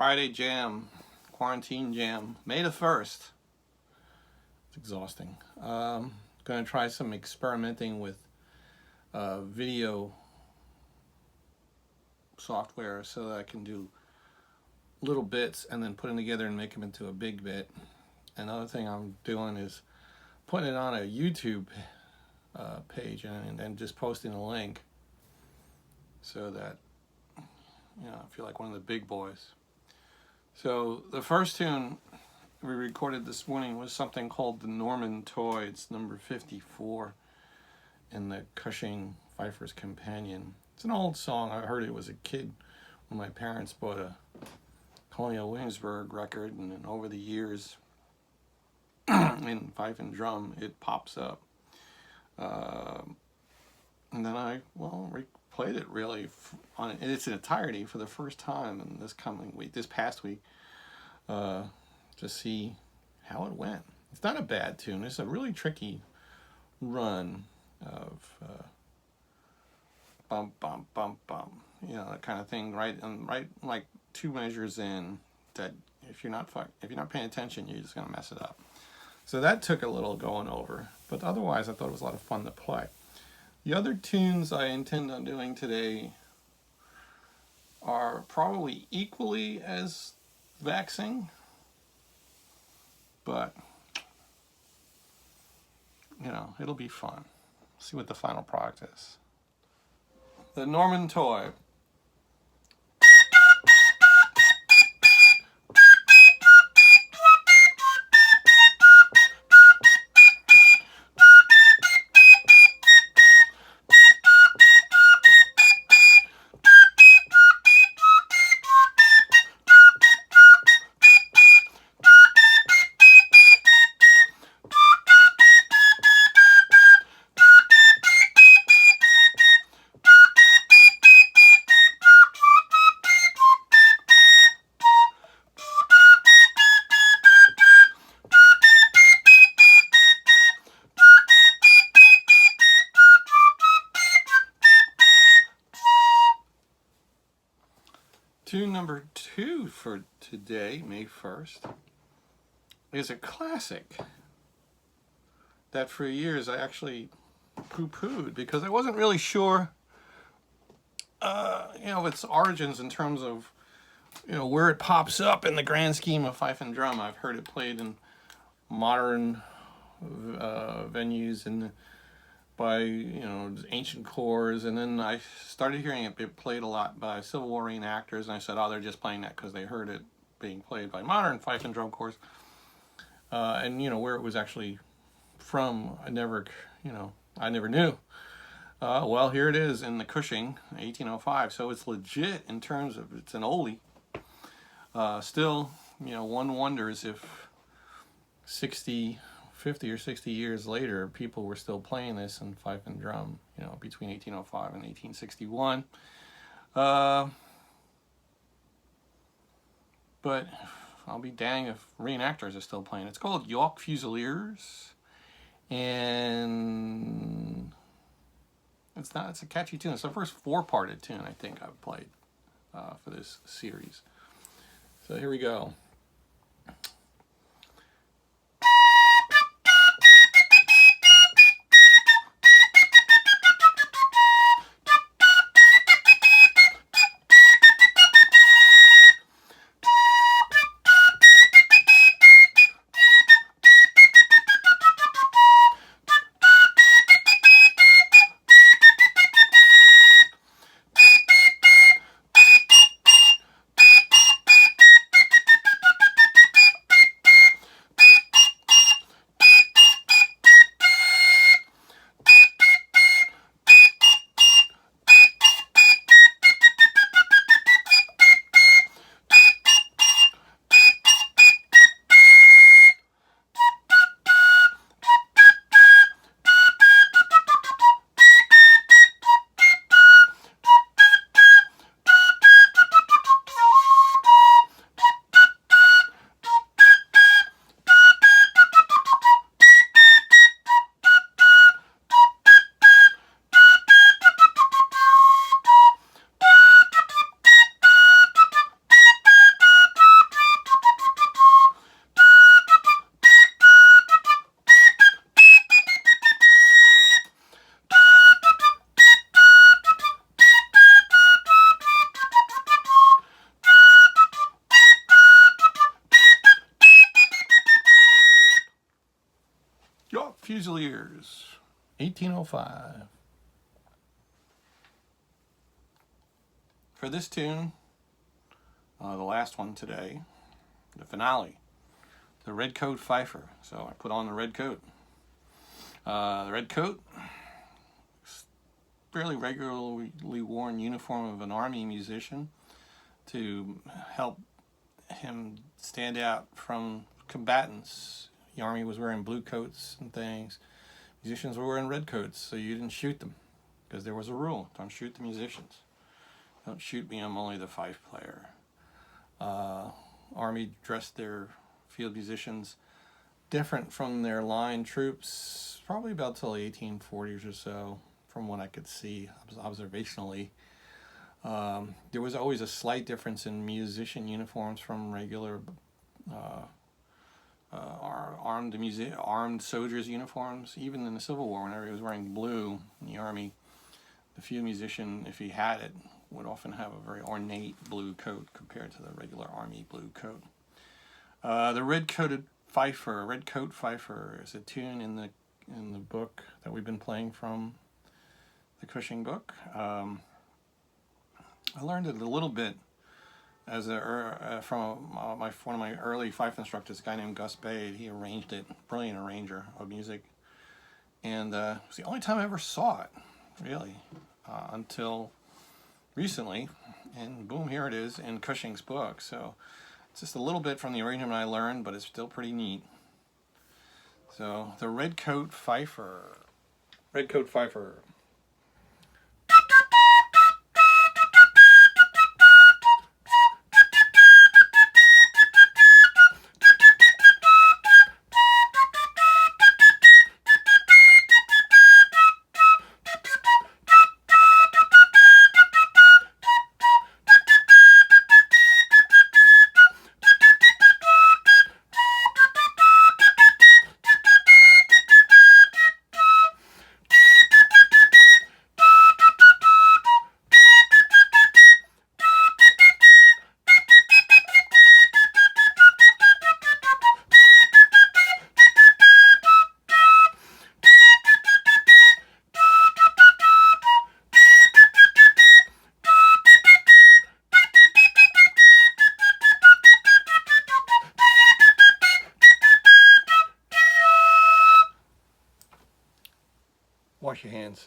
Friday jam, quarantine jam, May the 1st. It's exhausting. Going to try some experimenting with video software so that I can do little bits and then put them together and make them into a big bit. Another thing I'm doing is putting it on a YouTube page and then just posting a link so that, you know, I feel like one of the big boys. So the first tune we recorded this morning was something called the Norman Toy. It's number 54 in the Cushing Fifer's Companion. It's an old song. I heard it as a kid when my parents bought a Colonial Williamsburg record, and then over the years in Fife and Drum it pops up. And then I, played it really in its entirety for the first time in this past week, to see how it went. It's not a bad tune. It's a really tricky run of bump, bump, bump, bump, you know, that kind of thing, right like 2 measures in, that if you're not paying attention, you're just gonna mess it up. So that took a little going over, but otherwise I thought it was a lot of fun to play. The other tunes I intend on doing today are probably equally as vexing, but you know, it'll be fun. See what the final product is. The Norman Toy. Tune number 2 for today, May 1st, is a classic that for years I actually poo-pooed because I wasn't really sure, of its origins in terms of, where it pops up in the grand scheme of Fife and Drum. I've heard it played in modern venues and by ancient corps, and then I started hearing it played a lot by Civil War reenactors, and I said, they're just playing that because they heard it being played by modern Fife and Drum corps. And where it was actually from, I never knew. Well, here it is in the Cushing, 1805. So it's legit in terms of, it's an oldie. Still, one wonders if 50 or 60 years later, people were still playing this in Fife and Drum, between 1805 and 1861. But I'll be dang if reenactors are still playing. It's called York Fusiliers, and it's a catchy tune. It's the first 4-parted tune I think I've played for this series. So here we go. Fusiliers, 1805. For this tune, the last one today, the finale, the red coat Fifer. So I put on the red coat. The red coat, fairly regularly worn uniform of an army musician to help him stand out from combatants. The army was wearing blue coats and things. Musicians were wearing red coats, so you didn't shoot them because there was a rule: don't shoot the musicians. Don't shoot me, I'm only the fife player. Army dressed their field musicians different from their line troops, probably about till the 1840s or so, from what I could see observationally. There was always a slight difference in musician uniforms from regular armed soldiers' uniforms. Even in the Civil War, whenever he was wearing blue in the Army, the field musician, if he had it, would often have a very ornate blue coat compared to the regular Army blue coat. The red coat Fifer is a tune in the book that we've been playing from, the Cushing book. I learned it a little bit as from one of my early fife instructors, a guy named Gus Bade. He arranged it, brilliant arranger of music, and it was the only time I ever saw it, really, until recently, and boom, here it is in Cushing's book. So it's just a little bit from the arrangement I learned, but it's still pretty neat. So the red coat Fifer. Red coat Fifer. Wash your hands.